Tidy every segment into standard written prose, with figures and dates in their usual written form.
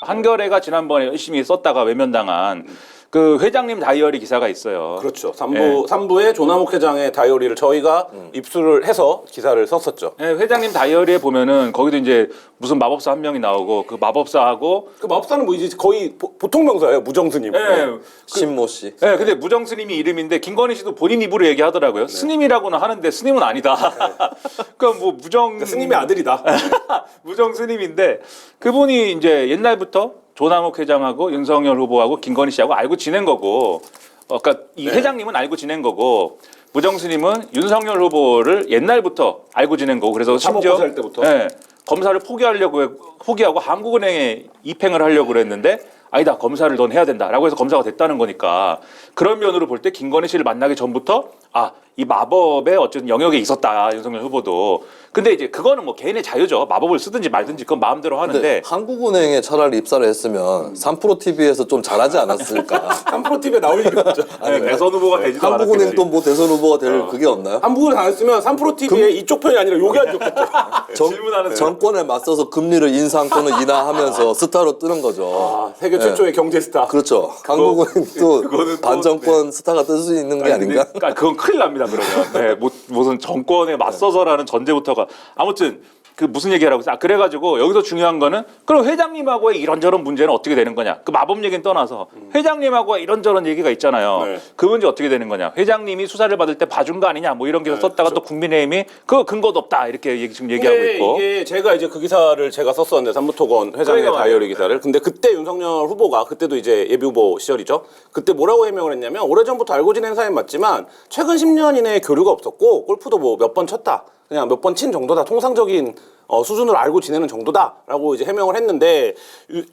한겨레가 지난번에 열심히 썼다가 외면당한 그 회장님 다이어리 기사가 있어요. 그렇죠. 3부에 조남욱 회장의 다이어리를 저희가 입수를 해서 기사를 썼었죠. 네, 회장님 다이어리에 보면은 거기도 이제 무슨 마법사 한 명이 나오고 그 마법사하고 그 마법사는 뭐 이제 거의 보통 명사예요. 무정스님. 네, 신모 씨. 네, 근데 무정 스님이 이름인데 김건희 씨도 본인 입으로 얘기하더라고요. 스님이라고는 하는데 스님은 아니다. 그러니까 뭐 무정 스님의 아들이다. 무정 스님인데 그분이 이제 옛날부터 조남욱 회장하고 윤석열 후보하고 김건희 씨하고 알고 지낸 거고, 그러니까 이 회장님은 알고 지낸 거고, 무정 스님은 윤석열 후보를 옛날부터 알고 지낸 거고, 그래서 심지어 할 때부터. 네, 검사를 포기하고 한국은행에 입행을 하려고 그랬는데 아니다, 검사를 넌 해야 된다라고 해서 검사가 됐다는 거니까 그런 면으로 볼 때 김건희 씨를 만나기 전부터 이 마법의 어쨌든 영역에 있었다, 윤석열 후보도. 근데 이제 그거는 뭐 개인의 자유죠. 마법을 쓰든지 말든지 그건 마음대로 하는데 한국은행에 차라리 입사를 했으면 3프로 TV에서 좀 잘하지 않았을까? 3프로 TV에 나올 일이 없죠. 아니, 대선 후보가 되지도 않았겠지. 한국은행도 뭐 대선 후보가 될 그게 없나요? 한국을 당했으면 3프로 TV에 이쪽 편이 아니라 요게 안 좋겠죠. 질문하는 정권에 맞서서 금리를 인상 또는 인하하면서 스타로 뜨는 거죠. 세계 최초의 경제 스타. 그렇죠. 한국은행도 그거는 또, 반정권 스타가 뜰 수 있는 게 아닌가? 그러니까 그건 큰일 납니다. 그러면 무슨 정권에 맞서서라는 전제부터가 아무튼 그 무슨 얘기하라고 했어? 그래가지고 여기서 중요한 거는 그럼 회장님하고의 이런저런 문제는 어떻게 되는 거냐? 그 마법 얘기는 떠나서 회장님하고의 이런저런 얘기가 있잖아요. 네. 그 문제 어떻게 되는 거냐? 회장님이 수사를 받을 때 봐준 거 아니냐? 뭐 이런 기사 썼다가 또 국민의힘이 그거 근거도 없다 이렇게 지금 얘기하고 있고. 이게 제가 이제 그 기사를 제가 썼었는데 삼부토건 회장의 그러니까 다이어리 기사를. 근데 그때 윤석열 후보가 그때도 이제 예비 후보 시절이죠. 그때 뭐라고 해명을 했냐면 오래전부터 알고 지낸 사이는 맞지만 최근 10년 이내에 교류가 없었고 골프도 뭐 몇 번 쳤다. 그냥 몇 번 친 정도다. 통상적인 수준으로 알고 지내는 정도다라고 이제 해명을 했는데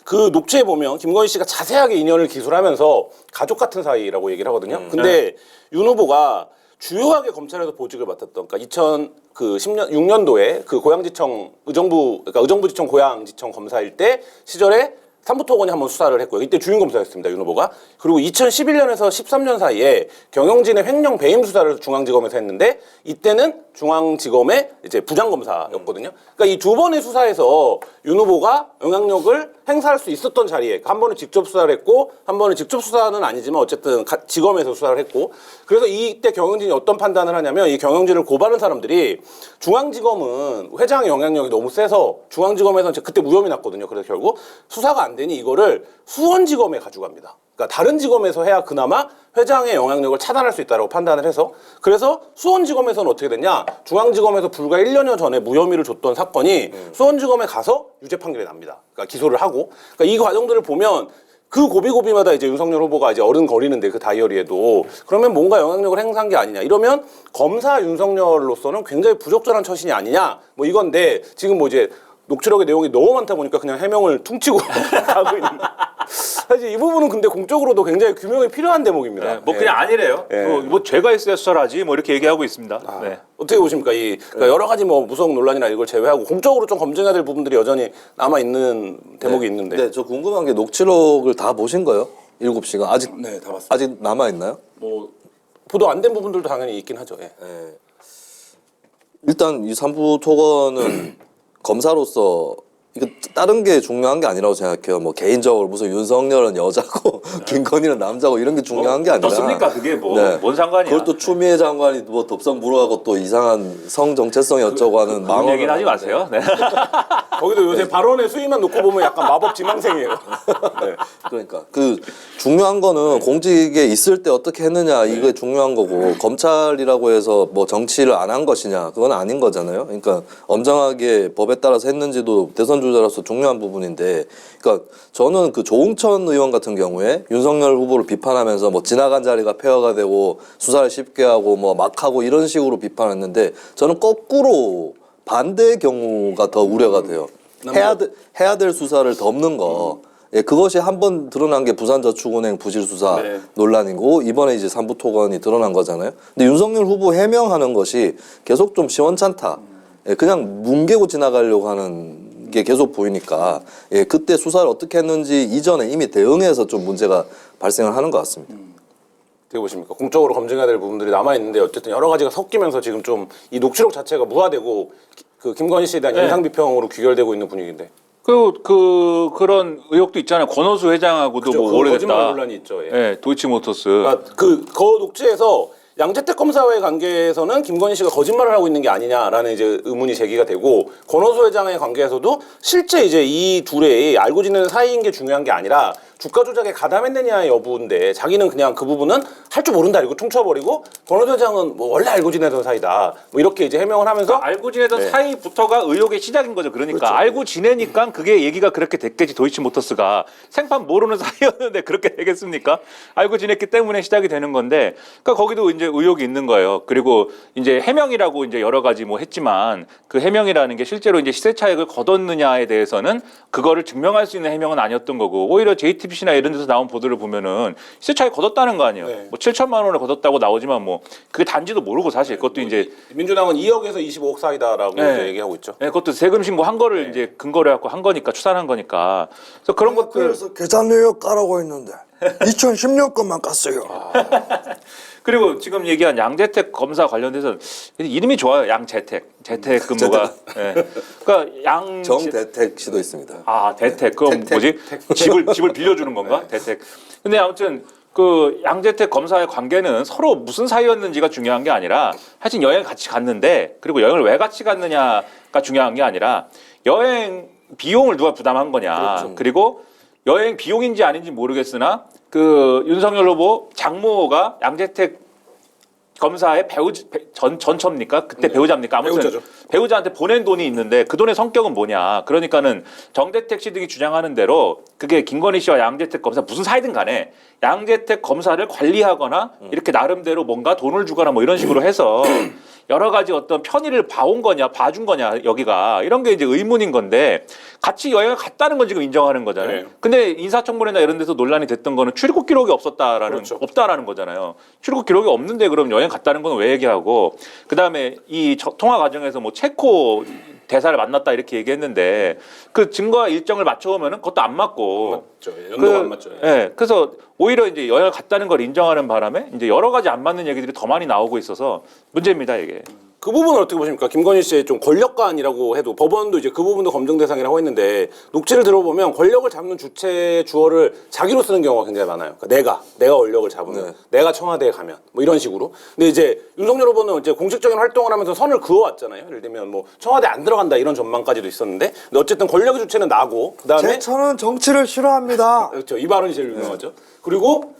그 녹취에 보면 김건희 씨가 자세하게 인연을 기술하면서 가족 같은 사이라고 얘기를 하거든요. 근데 윤 후보가 주요하게 검찰에서 보직을 맡았던 그러니까 2006년도에 그 고양지청 의정부지청 고양지청 검사일 때 시절에 삼부토건이 한번 수사를 했고요. 이때 주임검사였습니다, 윤 후보가. 그리고 2011년에서 13년 사이에 경영진의 횡령 배임 수사를 중앙지검에서 했는데 이때는 중앙지검의 이제 부장검사였거든요. 그러니까 이 두 번의 수사에서 윤 후보가 영향력을 행사할 수 있었던 자리에 한 번은 직접 수사를 했고 한 번은 직접 수사는 아니지만 어쨌든 지검에서 수사를 했고 그래서 이때 경영진이 어떤 판단을 하냐면 이 경영진을 고발한 사람들이 중앙지검은 회장의 영향력이 너무 세서 중앙지검에서는 그때 무혐의 났거든요. 그래서 결국 수사가 안 되니 이거를 수원지검에 가져갑니다. 그러니까 다른 지검에서 해야 그나마 회장의 영향력을 차단할 수 있다고 판단을 해서 그래서 수원지검에서는 어떻게 됐냐? 중앙지검에서 불과 1년여 전에 무혐의를 줬던 사건이 수원지검에 가서 유죄 판결이 납니다. 그러니까 기소를 하고 그러니까 이 과정들을 보면 그 고비고비마다 이제 윤석열 후보가 이제 어른거리는데 그 다이어리에도 그러면 뭔가 영향력을 행사한 게 아니냐 이러면 검사 윤석열로서는 굉장히 부적절한 처신이 아니냐 뭐 이건데 지금 뭐 이제 녹취록의 내용이 너무 많다 보니까 그냥 해명을 퉁치고 가고 있는. 사실 이 부분은 근데 공적으로도 굉장히 규명이 필요한 대목입니다. 뭐 그냥 아니래요. 뭐 죄가 있어야 수사하지 뭐 이렇게 얘기하고 있습니다. 네. 어떻게 보십니까? 그러니까 여러 가지 뭐 무속 논란이나 이걸 제외하고 공적으로 좀 검증해야 될 부분들이 여전히 남아 있는 대목이 있는데. 네, 저 궁금한 게 녹취록을 다 보신 거예요? 7시간 아직 네, 다 봤습니다. 아직 남아 있나요? 뭐 보도 안 된 부분들도 당연히 있긴 하죠. 예. 일단 이 삼부 토건은 검사로서 이거 다른 게 중요한 게 아니라고 생각해요. 뭐 개인적으로 무슨 윤석열은 여자고 김건희는 남자고 이런 게 중요한 게 아니라. 어떻습니까? 그게 뭔 상관이야? 그걸 또 추미애 장관이 뭐 dob성 물어가고 또 이상한 성 정체성이 어쩌고 하는 그런 얘기는 하지 마세요. 네. 거기도 요새 발언의 수위만 놓고 보면 약간 마법 지망생이에요. 네. 그러니까 그 중요한 거는 공직에 있을 때 어떻게 했느냐 이게 중요한 거고 검찰이라고 해서 뭐 정치를 안 한 것이냐 그건 아닌 거잖아요. 그러니까 엄정하게 법에 따라서 했는지도 대선 주자로서 중요한 부분인데, 그러니까 저는 그 조응천 의원 같은 경우에 윤석열 후보를 비판하면서 뭐 지나간 자리가 폐허가 되고 수사를 쉽게 하고 뭐 막 하고 이런 식으로 비판했는데 저는 거꾸로 반대의 경우가 더 우려가 돼요. 해야 될 수사를 덮는 거. 예, 그것이 한 번 드러난 게 부산저축은행 부실수사 논란이고 이번에 이제 삼부토건이 드러난 거잖아요. 근데 윤석열 후보 해명하는 것이 계속 좀 시원찮다. 예, 그냥 뭉개고 지나가려고 하는 게 계속 보이니까 예, 그때 수사를 어떻게 했는지 이전에 이미 대응해서 좀 문제가 발생을 하는 것 같습니다. 어떻게 보십니까? 공적으로 검증해야 될 부분들이 남아 있는데 어쨌든 여러 가지가 섞이면서 지금 좀 이 녹취록 자체가 무화되고 그 김건희 씨에 대한 인상 비평으로 귀결되고 있는 분위기인데. 그런 의혹도 있잖아요. 권오수 회장하고도 그죠, 뭐 그 거짓말 오래됐다. 논란이 있죠. 예. 예, 도이치모터스. 그러니까 그 녹취에서 양재택 검사와의 관계에서는 김건희 씨가 거짓말을 하고 있는 게 아니냐라는 이제 의문이 제기가 되고 권오수 회장의 관계에서도 실제 이제 이 둘의 알고 지내는 사이인 게 중요한 게 아니라 주가 조작에 가담했느냐의 여부인데 자기는 그냥 그 부분은 할 줄 모른다 이러고 퉁쳐버리고 권오수 회장은 뭐 원래 알고 지내던 사이다 뭐 이렇게 이제 해명을 하면서 알고 지내던 네. 사이부터가 의혹의 시작인 거죠. 그러니까 그렇죠. 알고 지내니까 그게 얘기가 그렇게 됐겠지. 도이치모터스가 생판 모르는 사이였는데 그렇게 되겠습니까? 알고 지냈기 때문에 시작이 되는 건데, 그러니까 거기도 이제 의혹이 있는 거예요. 그리고 이제 해명이라고 이제 여러 가지 뭐 했지만 그 해명이라는 게 실제로 이제 시세 차익을 거뒀느냐에 대해서는 그거를 증명할 수 있는 해명은 아니었던 거고, 오히려 JTBC나 이런 데서 나온 보도를 보면은 시세 차익 거뒀다는 거 아니에요. 네. 뭐 7천만 원을 거뒀다고 나오지만 뭐 그게 단지도 모르고 사실 그것도 이제 민주당은 2억에서 25억 사이다라고 네. 이제 얘기하고 있죠. 네, 그것도 세금 신고한 거를 이제 근거로 해갖고 한 거니까 추산한 거니까. 그래서 그런 것들. 그래서 계산 내역 까라고 했는데 2010년 것만 깠어요. 그리고 지금 얘기한 양재택 검사 관련돼서 이름이 좋아요. 양재택, 재택 근무가. 예. 그러니까 정대택 씨도 있습니다. 아 대택. 그럼 뭐지? 집을 빌려주는 건가? 대택. 근데 아무튼 그 양재택 검사의 관계는 서로 무슨 사이였는지가 중요한 게 아니라, 하여튼 여행 같이 갔는데, 그리고 여행을 왜 같이 갔느냐가 중요한 게 아니라 여행 비용을 누가 부담한 거냐. 그렇죠. 그리고 여행 비용인지 아닌지 모르겠으나 그 윤석열 후보 장모가 양재택 검사의 전처입니까? 그때 배우자입니까? 아무튼 배우자죠. 배우자한테 보낸 돈이 있는데 그 돈의 성격은 뭐냐? 그러니까는 정대택 씨 등이 주장하는 대로 그게 김건희 씨와 양재택 검사 무슨 사이든 간에 양재택 검사를 관리하거나 이렇게 나름대로 뭔가 돈을 주거나 뭐 이런 식으로 해서 여러 가지 어떤 편의를 봐온 거냐, 봐준 거냐, 여기가 이런 게 이제 의문인 건데, 같이 여행을 갔다는 건 지금 인정하는 거잖아요. 네. 근데 인사청문회나 이런 데서 논란이 됐던 거는 출국 기록이 그렇죠. 없다라는 거잖아요. 출국 기록이 없는데 그럼 여행 갔다는 건 왜 얘기하고, 그 다음에 이 통화 과정에서 뭐 체코 대사를 만났다 이렇게 얘기했는데 그 증거와 일정을 맞춰오면은 그것도 안 맞고. 맞죠. 연도가 안 맞죠. 예. 그래서 오히려 이제 여행을 갔다는 걸 인정하는 바람에 이제 여러 가지 안 맞는 얘기들이 더 많이 나오고 있어서 문제입니다, 이게. 그 부분은 어떻게 보십니까? 김건희 씨의 좀 권력관이라고 해도 법원도 이제 그 부분도 검증 대상이라고 했는데, 녹취를 들어보면 권력을 잡는 주체 주어를 자기로 쓰는 경우가 굉장히 많아요. 그러니까 내가 권력을 잡으면, 네. 내가 청와대에 가면 뭐 이런 식으로. 근데 이제 윤석열 후보는 이제 공식적인 활동을 하면서 선을 그어왔잖아요. 예를 들면 뭐 청와대 안 들어간다 이런 전망까지도 있었는데, 근데 어쨌든 권력의 주체는 나고, 그다음에 제 차는 정치를 싫어합니다. 그렇죠. 이 발언이 제일 유명하죠. 그리고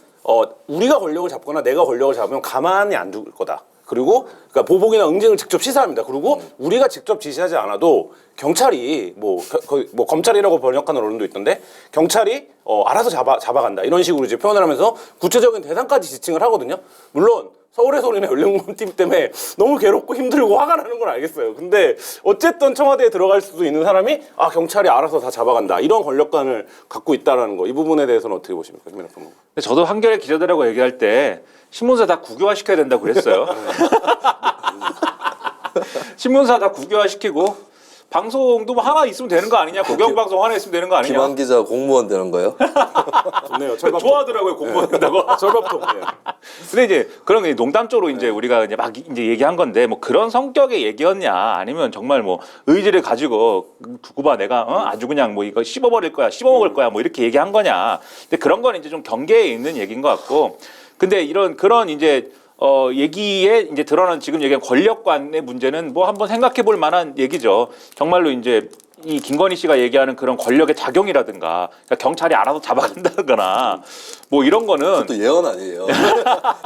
우리가 권력을 잡거나 내가 권력을 잡으면 가만히 안 둘 거다. 그리고 그러니까 보복이나 응징을 직접 시사합니다. 그리고 우리가 직접 지시하지 않아도 경찰이 뭐 검찰이라고 번역하는 언론도 있던데, 경찰이 알아서 잡아간다 이런 식으로 이제 표현을 하면서 구체적인 대상까지 지칭을 하거든요. 물론 서울의 소리나 열린공팀 때문에 너무 괴롭고 힘들고 화가 나는 건 알겠어요. 근데 어쨌든 청와대에 들어갈 수도 있는 사람이 경찰이 알아서 다 잡아간다 이런 권력관을 갖고 있다라는 거, 이 부분에 대해서는 어떻게 보십니까, 김민하 평론가? 근데 저도 한겨레 기자들하고 얘기할 때 신문사 다 국유화 시켜야 된다고 그랬어요. 신문사 다 국유화 시키고 방송도 뭐 하나 있으면 되는 거 아니냐? 국영방송 하나 있으면 되는 거 아니냐? 김한 기자 공무원 되는 거예요? 좋네요. 철밥통. 좋아하더라고요, 공무원 된다고. 철밥통. 네. 근데 이제 그런 게 농담조로 이제 우리가 이제 막 이제 얘기한 건데, 뭐 그런 성격의 얘기였냐, 아니면 정말 뭐 의지를 가지고 두고 봐 내가 아주 그냥 뭐 이거 씹어버릴 거야, 씹어먹을 거야, 뭐 이렇게 얘기한 거냐. 근데 그런 건 이제 좀 경계에 있는 얘기인 것 같고, 근데 그런 이제 얘기에 이제 드러난 지금 얘기한 권력관의 문제는 뭐 한번 생각해 볼 만한 얘기죠. 정말로 이제 이 김건희 씨가 얘기하는 그런 권력의 작용이라든가, 그러니까 경찰이 알아서 잡아간다거나 뭐 이런 거는 또 예언 아니에요.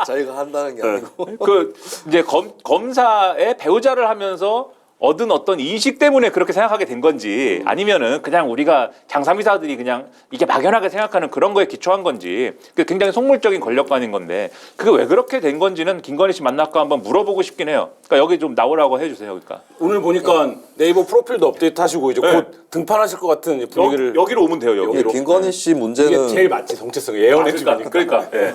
자기가 한다는 게 아니고. 그 이제 검사의 배우자를 하면서 얻은 어떤 인식 때문에 그렇게 생각하게 된 건지, 아니면은 그냥 우리가 장사미사들이 그냥 이게 막연하게 생각하는 그런 거에 기초한 건지, 그 굉장히 속물적인 권력관인 건데 그게 왜 그렇게 된 건지는 김건희 씨 만나고 한번 물어보고 싶긴 해요. 그러니까 여기 좀 나오라고 해주세요. 그러니까 오늘 보니까 네이버 프로필도 업데이트하시고 이제 곧 등판하실 것 같은 분위기를 여기로 오면 돼요. 여기로. 김건희 씨 이게 문제는 제일 맞지, 정체성이 예언해 주니까. 그러니까. 예.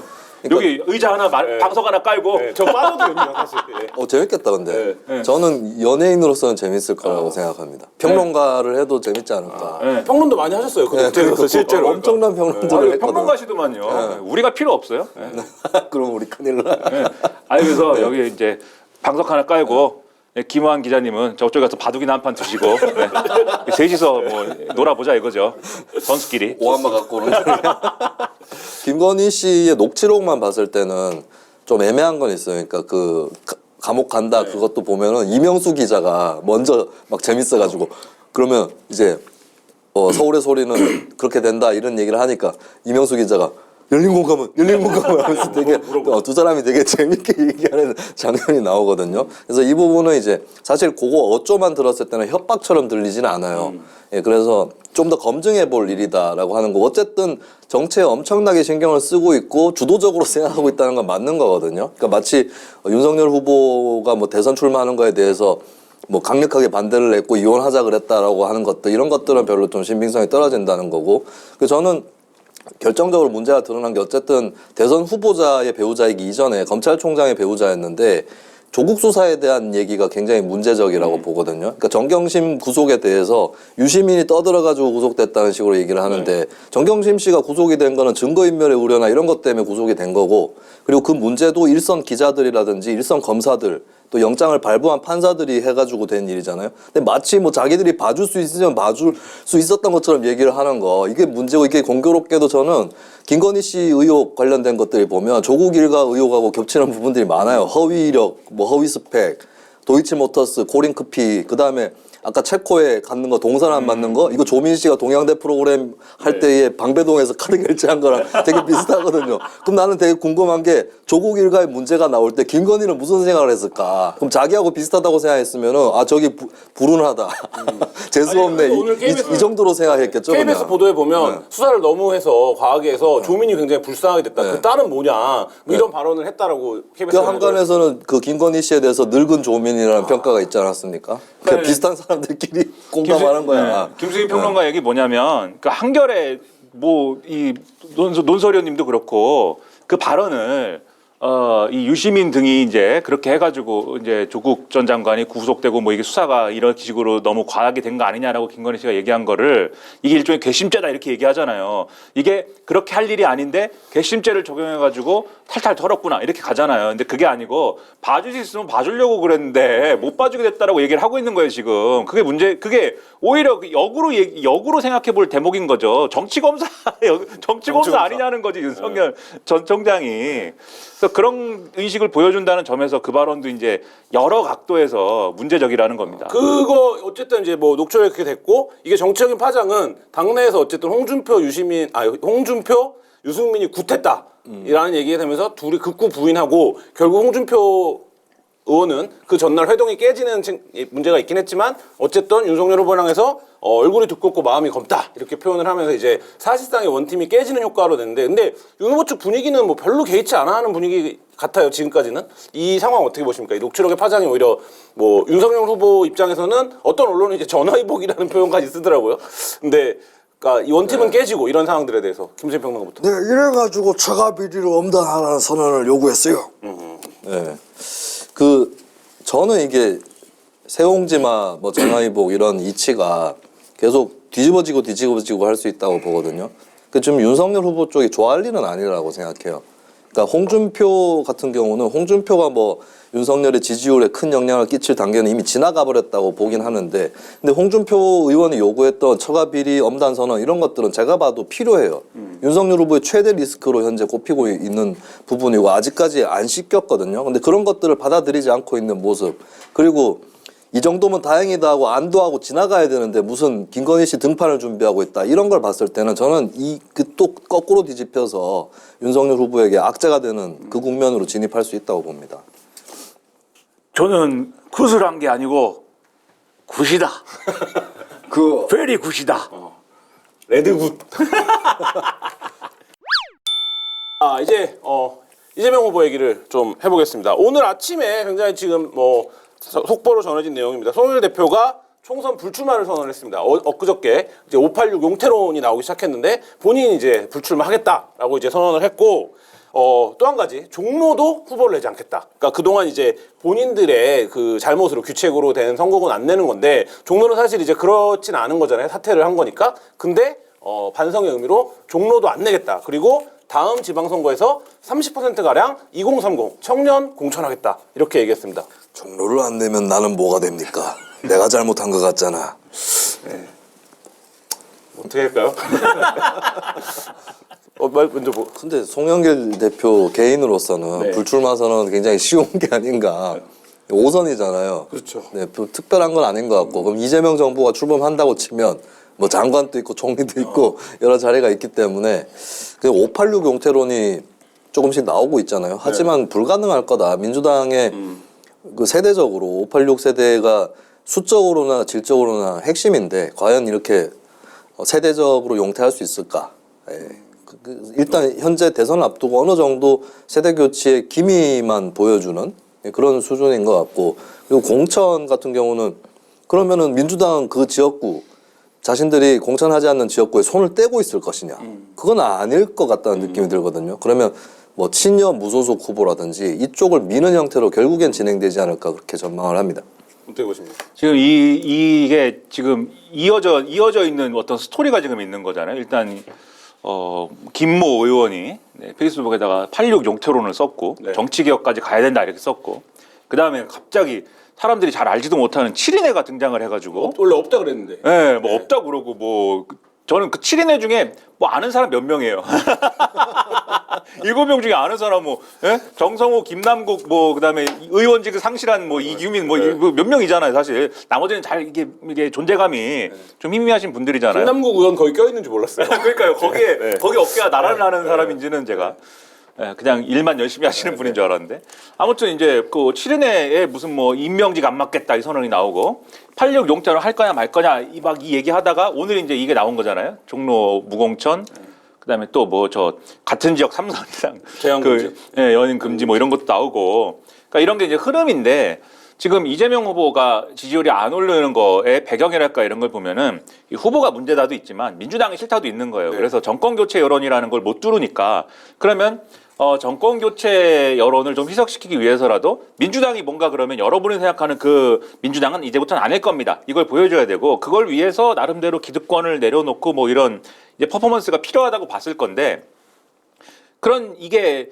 여기 의자 하나 방석 하나 깔고 저 빠져도 됩니다, 사실. 예. 재밌겠다 근데. 저는 연예인으로서는 재밌을 거라고 생각합니다. 평론가를 해도 재밌지 않을까. 예. 평론도 많이 하셨어요. 그 독재에서 실제로. 엄청난 평론들을 아유, 했거든. 평론가시더만요. 우리가 필요 없어요. 예. 그럼 우리 큰일 나. 예. 아니 그래서 여기 이제 방석 하나 깔고 네, 김호환 기자님은 저쪽에 가서 바둑이나 한 판 드시고 네. 셋이서 뭐 놀아보자 이거죠. 선수끼리. 오한마 갖고는. 김건희 씨의 녹취록만 봤을 때는 좀 애매한 건 있어요. 그러니까 그 감옥 간다 그것도 보면은 이명수 기자가 먼저 막 재밌어가지고 그러면 이제 서울의 소리는 그렇게 된다 이런 얘기를 하니까 이명수 기자가 열린 공감은 하면서 되게 두 사람이 되게 재밌게 얘기하는 장면이 나오거든요. 그래서 이 부분은 이제 사실 그거 어조만 들었을 때는 협박처럼 들리지는 않아요. 예, 그래서 좀 더 검증해 볼 일이다라고 하는 거. 어쨌든 정치에 엄청나게 신경을 쓰고 있고 주도적으로 생각하고 있다는 건 맞는 거거든요. 그러니까 마치 윤석열 후보가 뭐 대선 출마하는 거에 대해서 뭐 강력하게 반대를 했고 이혼하자 그랬다라고 하는 것들 이런 것들은 별로 좀 신빙성이 떨어진다는 거고. 그래서 저는 결정적으로 문제가 드러난 게 어쨌든 대선 후보자의 배우자이기 이전에 검찰총장의 배우자였는데 조국 수사에 대한 얘기가 굉장히 문제적이라고 보거든요. 그러니까 정경심 구속에 대해서 유시민이 떠들어가지고 구속됐다는 식으로 얘기를 하는데 정경심 씨가 구속이 된 거는 증거인멸의 우려나 이런 것 때문에 구속이 된 거고 그리고 그 문제도 일선 기자들이라든지 일선 검사들 또 영장을 발부한 판사들이 해가지고 된 일이잖아요. 근데 마치 뭐 자기들이 봐줄 수 있으면 봐줄 수 있었던 것처럼 얘기를 하는 거 이게 문제고 이게 공교롭게도 저는 김건희 씨 의혹 관련된 것들이 보면 조국 일가 의혹하고 겹치는 부분들이 많아요. 허위 이력, 뭐 허위 스펙, 도이치모터스, 코링크피, 그 다음에 아까 체코에 갖는 거 동선 안 맞는 거 이거 조민 씨가 동양대 프로그램 할 때에 방배동에서 카드 결제한 거랑 되게 비슷하거든요. 그럼 나는 되게 궁금한 게 조국 일가의 문제가 나올 때 김건희는 무슨 생각을 했을까? 그럼 자기하고 비슷하다고 생각했으면은 아 저기 불운하다, 재수 없네 오늘 KBS 이 정도로 생각했겠죠. KBS 그냥. 보도에 보면 수사를 너무 해서 과하게 해서 조민이 굉장히 불쌍하게 됐다. 그 딸은 뭐냐 뭐 이런 발언을 했다라고 그 KBS 한간에서는 그 김건희 씨에 대해서 늙은 조민이라는 평가가 있지 않았습니까? 그 비슷한 사람들끼리 공감하는 거야. 김수희 평론가 얘기 뭐냐면 그 한결에 뭐 이 논설위원님도 그렇고 그 발언을 이 유시민 등이 이제 그렇게 해가지고 이제 조국 전 장관이 구속되고 뭐 이게 수사가 이런 식으로 너무 과하게 된 거 아니냐라고 김건희 씨가 얘기한 거를 이게 일종의 괘씸죄다 이렇게 얘기하잖아요. 이게 그렇게 할 일이 아닌데 괘씸죄를 적용해가지고 탈탈 털었구나 이렇게 가잖아요. 근데 그게 아니고 봐줄 수 있으면 봐주려고 그랬는데 못 봐주게 됐다라고 얘기를 하고 있는 거예요 지금. 그게 문제. 그게 오히려 역으로 생각해 볼 대목인 거죠. 정치검사 아니냐는 거지 윤석열 전 총장이. 그래서 그런 의식을 보여준다는 점에서 그 발언도 이제 여러 각도에서 문제적이라는 겁니다. 그거 어쨌든 이제 뭐 녹초에 그렇게 됐고 이게 정치적인 파장은 당내에서 어쨌든 홍준표 유승민이 굿했다라는 얘기가 되면서 둘이 극구 부인하고 결국 홍준표 의원은 그 전날 회동이 깨지는 문제가 있긴 했지만 어쨌든 윤석열 후보랑 해서 얼굴이 두껍고 마음이 검다 이렇게 표현을 하면서 이제 사실상의 원팀이 깨지는 효과로 됐는데 근데 윤 후보 측 분위기는 뭐 별로 개의치 않아 하는 분위기 같아요 지금까지는. 이 상황 어떻게 보십니까? 이 녹취록의 파장이 오히려 뭐 윤석열 후보 입장에서는 어떤 언론은 이제 전화위복이라는 표현까지 쓰더라고요. 근데 그러니까 이 원팀은 깨지고 이런 상황들에 대해서 김수희 평론가부터. 네, 이래가지고 처가 비리를 엄단하라는 선언을 요구했어요. 네. 저는 이게 세옹지마 뭐 전화위복 이런 이치가 계속 뒤집어지고 할 수 있다고 보거든요. 좀 윤석열 후보 쪽이 좋아할 일은 아니라고 생각해요. 그러니까 홍준표 같은 경우는 홍준표가 뭐 윤석열의 지지율에 큰 영향을 끼칠 단계는 이미 지나가 버렸다고 보긴 하는데 근데 홍준표 의원이 요구했던 처가 비리 엄단 선언 이런 것들은 제가 봐도 필요해요. 윤석열 후보의 최대 리스크로 현재 꼽히고 있는 부분이고 아직까지 안 씻겼거든요. 근데 그런 것들을 받아들이지 않고 있는 모습 그리고 이 정도면 다행이다 하고 안도하고 지나가야 되는데 무슨 김건희 씨 등판을 준비하고 있다 이런 걸 봤을 때는 저는 또 거꾸로 뒤집혀서 윤석열 후보에게 악재가 되는 그 국면으로 진입할 수 있다고 봅니다. 저는 굿을 한 게 아니고 굿이다. 베리 굿이다. 레드굿. 이제 이재명 후보 얘기를 좀 해보겠습니다. 오늘 아침에 굉장히 지금 뭐 속보로 전해진 내용입니다. 송영길 대표가 총선 불출마를 선언했습니다. 엊그저께 이제 586 용태론이 나오기 시작했는데 본인이 이제 불출마하겠다라고 이제 선언을 했고 또 한 가지 종로도 후보를 내지 않겠다. 그러니까 그동안 이제 본인들의 그 잘못으로 규칙으로 된 선거군 안 내는 건데 종로는 사실 이제 그렇진 않은 거잖아요. 사퇴를 한 거니까. 근데 반성의 의미로 종로도 안 내겠다. 그리고 다음 지방선거에서 30%가량 2030 청년 공천하겠다 이렇게 얘기했습니다. 종로를 안 내면 나는 뭐가 됩니까? 내가 잘못한 것 같잖아. 어떻게 할까요? 말 먼저 뭐. 근데 송영길 대표 개인으로서는 네. 불출마 선언은 굉장히 쉬운 게 아닌가. 5선이잖아요. 그렇죠. 네, 뭐 특별한 건 아닌 것 같고 그럼 이재명 정부가 출범한다고 치면 뭐 장관도 있고 총리도 있고 여러 자리가 있기 때문에 그 586 용태론이 조금씩 나오고 있잖아요. 하지만 불가능할 거다. 민주당의 그 세대적으로 586 세대가 수적으로나 질적으로나 핵심인데 과연 이렇게 세대적으로 용퇴할 수 있을까? 예. 일단 현재 대선을 앞두고 어느 정도 세대 교체의 기미만 보여주는 그런 수준인 것 같고 그리고 공천 같은 경우는 그러면은 민주당은 그 지역구 자신들이 공천하지 않는 지역구에 손을 떼고 있을 것이냐 그건 아닐 것 같다는 느낌이 들거든요. 그러면 뭐 친여 무소속 후보라든지 이쪽을 미는 형태로 결국엔 진행되지 않을까 그렇게 전망을 합니다. 어떻게 보십니까? 지금 이게 지금 이어져 있는 어떤 스토리가 지금 있는 거잖아요. 일단 김모 의원이 페이스북에다가 86 용태론을 썼고 네. 정치개혁까지 가야 된다 이렇게 썼고 그 다음에 갑자기 사람들이 잘 알지도 못하는 7인회가 등장을 해가지고 원래 없다 그랬는데. 네, 뭐 없다 그러고 뭐 저는 그 7인회 중에 뭐 아는 사람 몇 명이에요. 7명 중에 아는 사람 뭐 정성호, 김남국 뭐 그다음에 의원직 상실한 뭐 이규민 뭐 몇 명이잖아요 사실. 나머지는 잘 이게 존재감이 좀 희미하신 분들이잖아요. 김남국 의원 거기 껴있는 줄 몰랐어요. 그러니까요. 거기 어깨가 나란히 하는 사람인지는 제가 그냥 일만 열심히 하시는 분인 줄 알았는데 아무튼 이제 그 7인회에 무슨 뭐 임명직 안 맡겠다 이 선언이 나오고 86 용태론 할 거냐 말 거냐 이 얘기하다가 오늘 이제 이게 나온 거잖아요. 종로 무공천 그다음에 또 뭐 저 같은 지역 3선이랑 재연 금지. 연임 금지 뭐 이런 것도 나오고 그러니까 이런 게 이제 흐름인데 지금 이재명 후보가 지지율이 안 오르는 거에 배경이랄까 이런 걸 보면은 이 후보가 문제다도 있지만 민주당이 싫다도 있는 거예요. 네. 그래서 정권 교체 여론이라는 걸 못 뚫으니까 그러면 정권 교체 여론을 좀 희석시키기 위해서라도 민주당이 뭔가 그러면 여러분이 생각하는 그 민주당은 이제부터는 아닐 겁니다. 이걸 보여줘야 되고 그걸 위해서 나름대로 기득권을 내려놓고 뭐 이런 이제 퍼포먼스가 필요하다고 봤을 건데 그런 이게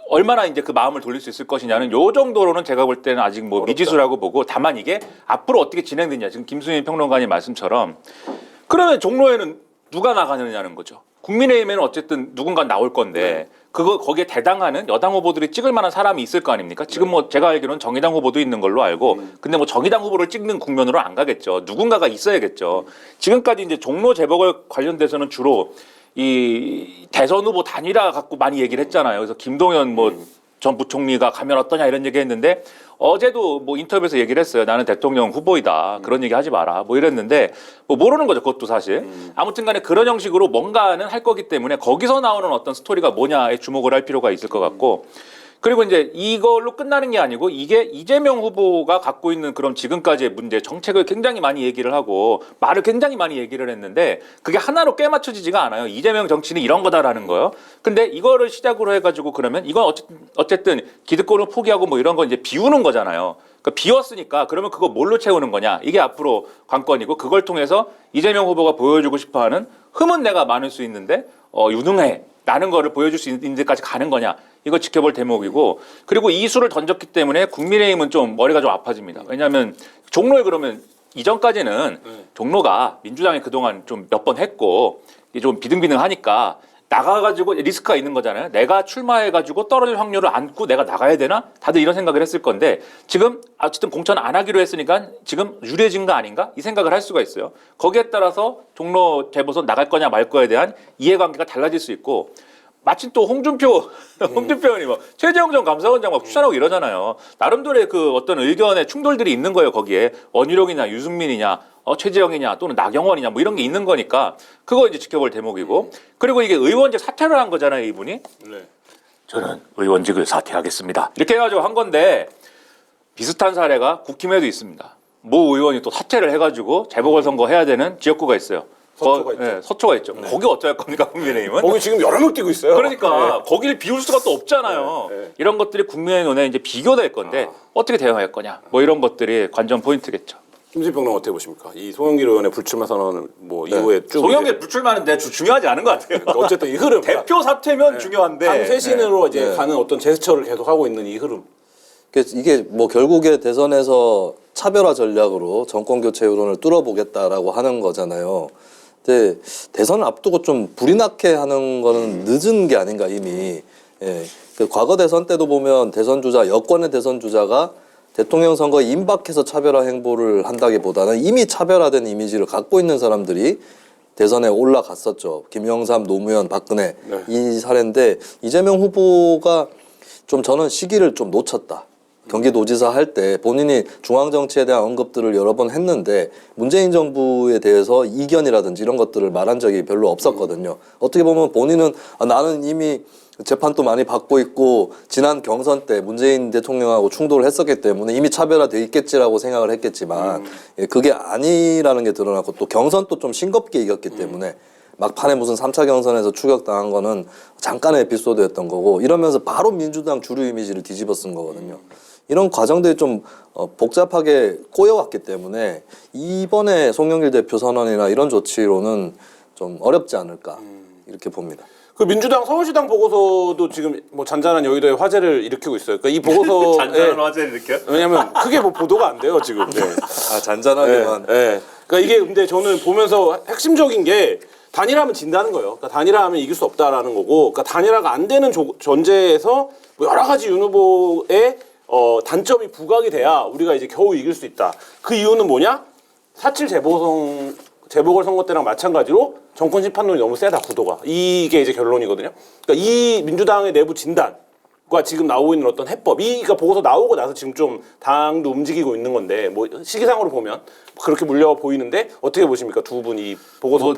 얼마나 이제 그 마음을 돌릴 수 있을 것이냐는 요 정도로는 제가 볼 때는 아직 뭐 미지수라고 보고 다만 이게 앞으로 어떻게 진행되냐 지금 김수민 평론가님 말씀처럼 그러면 종로에는 누가 나가느냐는 거죠. 국민의힘에는 어쨌든 누군가 나올 건데 그거 거기에 대당하는 여당 후보들이 찍을 만한 사람이 있을 거 아닙니까? 지금 뭐 제가 알기로는 정의당 후보도 있는 걸로 알고 근데 뭐 정의당 후보를 찍는 국면으로 안 가겠죠. 누군가가 있어야겠죠. 지금까지 이제 종로 재보궐 관련돼서는 주로 이 대선 후보 단일화 갖고 많이 얘기를 했잖아요. 그래서 김동연 뭐 전 부총리가 가면 어떠냐 이런 얘기 했는데 어제도 뭐 인터뷰에서 얘기를 했어요. 나는 대통령 후보이다. 그런 얘기 하지 마라. 뭐 이랬는데 뭐 모르는 거죠. 그것도 사실. 아무튼 간에 그런 형식으로 뭔가는 할 거기 때문에 거기서 나오는 어떤 스토리가 뭐냐에 주목을 할 필요가 있을 것 같고 그리고 이제 이걸로 끝나는 게 아니고 이게 이재명 후보가 갖고 있는 그런 지금까지의 문제, 정책을 굉장히 많이 얘기를 하고 말을 굉장히 많이 얘기를 했는데 그게 하나로 꿰맞춰지지가 않아요. 이재명 정치는 이런 거다라는 거예요. 근데 이거를 시작으로 해가지고 그러면 이건 어쨌든 기득권을 포기하고 뭐 이런 거 이제 비우는 거잖아요. 그러니까 비웠으니까 그러면 그거 뭘로 채우는 거냐? 이게 앞으로 관건이고 그걸 통해서 이재명 후보가 보여주고 싶어하는 흠은 내가 많을 수 있는데 유능해. 라는 거를 보여줄 수 있는 데까지 가는 거냐 이거 지켜볼 대목이고 그리고 이 수를 던졌기 때문에 국민의힘은 좀 머리가 좀 아파집니다. 왜냐하면 종로에 그러면 이전까지는 종로가 민주당이 그동안 좀 몇 번 했고 이게 좀 비등비등하니까 나가가지고 리스크가 있는 거잖아요. 내가 출마해가지고 떨어질 확률을 안고 내가 나가야 되나? 다들 이런 생각을 했을 건데 지금 어쨌든 공천 안 하기로 했으니까 지금 유리해진 거 아닌가? 이 생각을 할 수가 있어요. 거기에 따라서 종로 재보선 나갈 거냐 말 거에 대한 이해관계가 달라질 수 있고 마침 또 홍준표 의원이 막 최재형 전 감사원장 막 추천하고 이러잖아요. 나름대로의 그 어떤 의견의 충돌들이 있는 거예요. 거기에 원희룡이냐 유승민이냐 최재형이냐 또는 나경원이냐 뭐 이런 게 있는 거니까 그거 이제 지켜볼 대목이고 그리고 이게 의원직 사퇴를 한 거잖아요. 이분이. 네. 저는 의원직을 사퇴하겠습니다. 이렇게 해가지고 한 건데 비슷한 사례가 국힘에도 있습니다. 모 의원이 또 사퇴를 해가지고 재보궐선거 해야 되는 지역구가 있어요. 서초가 있죠. 네, 서초가 있죠. 거기 어쩔 겁니까 국민의힘은? 거기 지금 여러 명 뛰고 있어요. 그러니까 거기를 비울 수가 또 없잖아요. 네. 이런 것들이 국민의 눈에 이제 비교될 건데 어떻게 대응할 거냐. 뭐 이런 것들이 관전 포인트겠죠. 김수평론 어떻게 보십니까? 이 송영길 의원의 불출마 선언을 뭐 이후에 쭉 송영길 불출마하는데 중요하지 않은 것 같아요. 그러니까 어쨌든 이 흐름 대표 사퇴면 중요한데 당쇄신으로 이제 가는 어떤 제스처를 계속 하고 있는 이 흐름. 이게 뭐 결국에 대선에서 차별화 전략으로 정권 교체 여론을 뚫어보겠다라고 하는 거잖아요. 근데 대선을 앞두고 좀 불이 나게 하는 거는 늦은 게 아닌가 이미. 예. 그 과거 대선 때도 보면 대선 주자 여권의 대선 주자가 대통령 선거에 임박해서 차별화 행보를 한다기보다는 이미 차별화된 이미지를 갖고 있는 사람들이 대선에 올라갔었죠. 김영삼, 노무현, 박근혜 네. 이 사례인데 이재명 후보가 좀 저는 시기를 좀 놓쳤다. 경기도지사 할 때 본인이 중앙정치에 대한 언급들을 여러 번 했는데 문재인 정부에 대해서 이견이라든지 이런 것들을 말한 적이 별로 없었거든요. 어떻게 보면 본인은 나는 이미 재판도 많이 받고 있고 지난 경선 때 문재인 대통령하고 충돌을 했었기 때문에 이미 차별화돼 있겠지라고 생각을 했겠지만 예, 그게 아니라는 게 드러났고 또 경선도 좀 싱겁게 이겼기 때문에 막판에 무슨 3차 경선에서 추격당한 거는 잠깐의 에피소드였던 거고 이러면서 바로 민주당 주류 이미지를 뒤집어 쓴 거거든요. 이런 과정들이 좀 복잡하게 꼬여왔기 때문에 이번에 송영길 대표 선언이나 이런 조치로는 좀 어렵지 않을까 이렇게 봅니다. 그 민주당 서울시당 보고서도 지금 뭐 잔잔한 여의도에 화제를 일으키고 있어요. 그러니까 이 보고서 잔잔한 화제를 일으켜요? 왜냐면 크게 뭐 보도가 안 돼요 지금. 네. 아 잔잔하게만. 예. 그러니까 이게 근데 저는 보면서 핵심적인 게 단일화하면 진다는 거예요. 그러니까 단일화하면 이길 수 없다라는 거고, 그러니까 단일화가 안 되는 전제에서 뭐 여러 가지 윤 후보의 단점이 부각이 돼야 우리가 이제 겨우 이길 수 있다. 그 이유는 뭐냐? 4.7 재보궐선거 때랑 마찬가지로 정권 심판론이 너무 세다 구도가. 이게 이제 결론이거든요. 그러니까 이 민주당의 내부 진단과 지금 나오고 있는 어떤 해법, 그러니까 보고서 나오고 나서 지금 좀 당도 움직이고 있는 건데 뭐 시기상으로 보면 그렇게 물려 보이는데 어떻게 보십니까 두 분 이 보고서?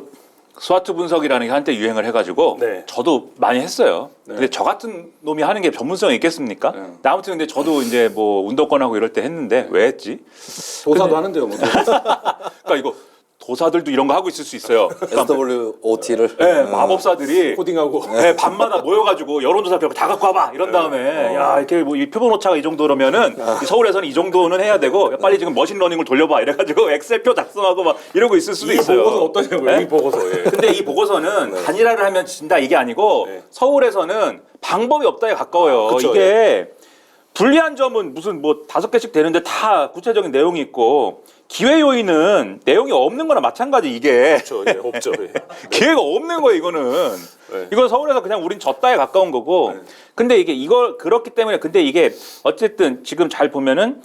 스와트 분석이라는 게 한때 유행을 해가지고 네. 저도 많이 했어요. 근데 저 같은 놈이 하는 게 전문성이 있겠습니까? 근데 아무튼 근데 저도 이제 뭐 운동권하고 이럴 때 했는데 왜 했지? 조사도 하는데요, 뭐. 그러니까 이거 도사들도 이런 거 하고 있을 수 있어요. SWOT를 네, 마법사들이 코딩하고. 네, 밤마다 모여가지고 여론조사 별거 다 갖고 와봐 이런 다음에 야 이렇게 뭐 이 표본 오차가 이 정도라면은 이 서울에서는 이 정도는 해야 되고 빨리 지금 머신러닝을 돌려봐 이래가지고 엑셀표 작성하고 막 이러고 있을 수도 이 있어요. 보고서는 어떠냐고요? 네? 이 보고서. 예. 근데 이 보고서는 단일화를 하면 진다 이게 아니고 네. 서울에서는 방법이 없다에 가까워요. 그쵸, 이게 불리한 점은 무슨 뭐 5개씩 되는데 다 구체적인 내용이 있고 기회 요인은 내용이 없는 거나 마찬가지 이게. 그렇죠. 예, 없죠. 예. 기회가 없는 거예요 이거는. 네. 이건 서울에서 그냥 우린 졌다에 가까운 거고. 네. 근데 이게 이걸 그렇기 때문에 근데 이게 어쨌든 지금 잘 보면은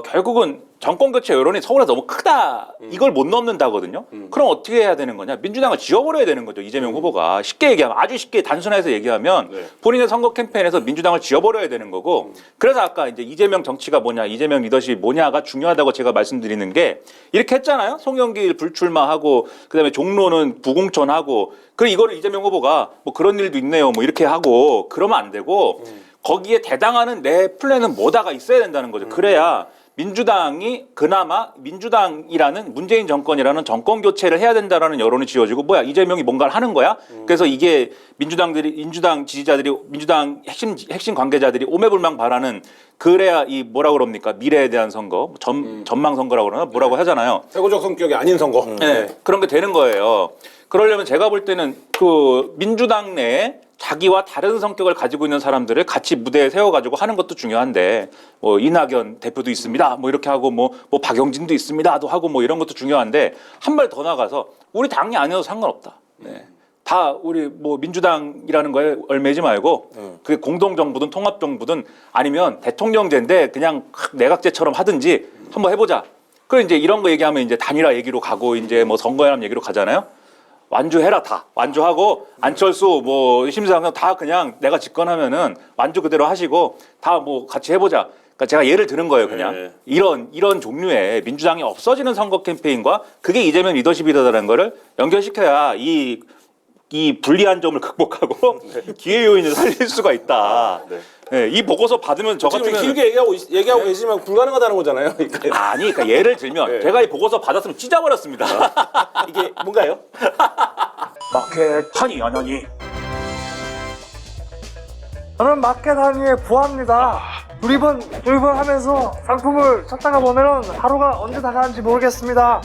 결국은 정권 교체 여론이 서울에서 너무 크다. 이걸 못 넘는다거든요. 그럼 어떻게 해야 되는 거냐? 민주당을 지워버려야 되는 거죠. 이재명 후보가. 쉽게 얘기하면 아주 쉽게 단순해서 얘기하면 네. 본인의 선거 캠페인에서 민주당을 지워버려야 되는 거고. 그래서 아까 이제 이재명 정치가 뭐냐, 이재명 리더십이 뭐냐가 중요하다고 제가 말씀드리는 게 이렇게 했잖아요. 송영길 불출마하고 그다음에 종로는 부공천하고 그리고 이거를 이재명 후보가 뭐 그런 일도 있네요. 뭐 이렇게 하고 그러면 안 되고 거기에 대당하는 내 플랜은 뭐다가 있어야 된다는 거죠. 그래야 민주당이 그나마 민주당이라는 문재인 정권이라는 정권 교체를 해야 된다라는 여론이 지어지고 뭐야 이재명이 뭔가를 하는 거야? 그래서 이게 민주당 지지자들이 민주당 핵심 관계자들이 오매불망 바라는 그래야 이 뭐라 그럽니까 미래에 대한 선거 전망 선거라고 그러나 뭐라고 하잖아요. 세고적 성격이 아닌 선거. 네, 그런 게 되는 거예요. 그러려면 제가 볼 때는 그 민주당 내에 자기와 다른 성격을 가지고 있는 사람들을 같이 무대에 세워가지고 하는 것도 중요한데 뭐 이낙연 대표도 있습니다. 뭐 이렇게 하고 뭐 박영진도 있습니다도 하고 뭐 이런 것도 중요한데 한 발 더 나가서 우리 당이 아니어도 상관없다. 네. 다 우리 뭐 민주당이라는 거에 얽매지 말고 그게 공동정부든 통합정부든 아니면 대통령제인데 그냥 내각제처럼 하든지 한번 해보자. 그럼 이제 이런 거 얘기하면 이제 단일화 얘기로 가고 이제 뭐 선거연합 얘기로 가잖아요. 완주해라 다 완주하고 안철수 뭐 심상정 다 그냥 내가 집권하면은 완주 그대로 하시고 다 뭐 같이 해보자. 그러니까 제가 예를 드는 거예요 그냥 네. 이런 종류의 민주당이 없어지는 선거 캠페인과 그게 이재명 리더십이다라는 거를 연결시켜야 이 불리한 점을 극복하고 기회 요인을 살릴 수가 있다. 네. 네, 이 보고서 받으면 저 지금 같으면 길게 얘기하고 계시면 불가능하다는 거잖아요. 그러니까 아니 그러니까 예를 들면 네. 제가 이 보고서 받았으면 찢어버렸습니다. 이게 뭔가요? 마켓 하니 안 하니 저는 마켓 한위에 구합니다. 두리번 하면서 상품을 찾다가 보면은 하루가 언제 다 가는지 모르겠습니다.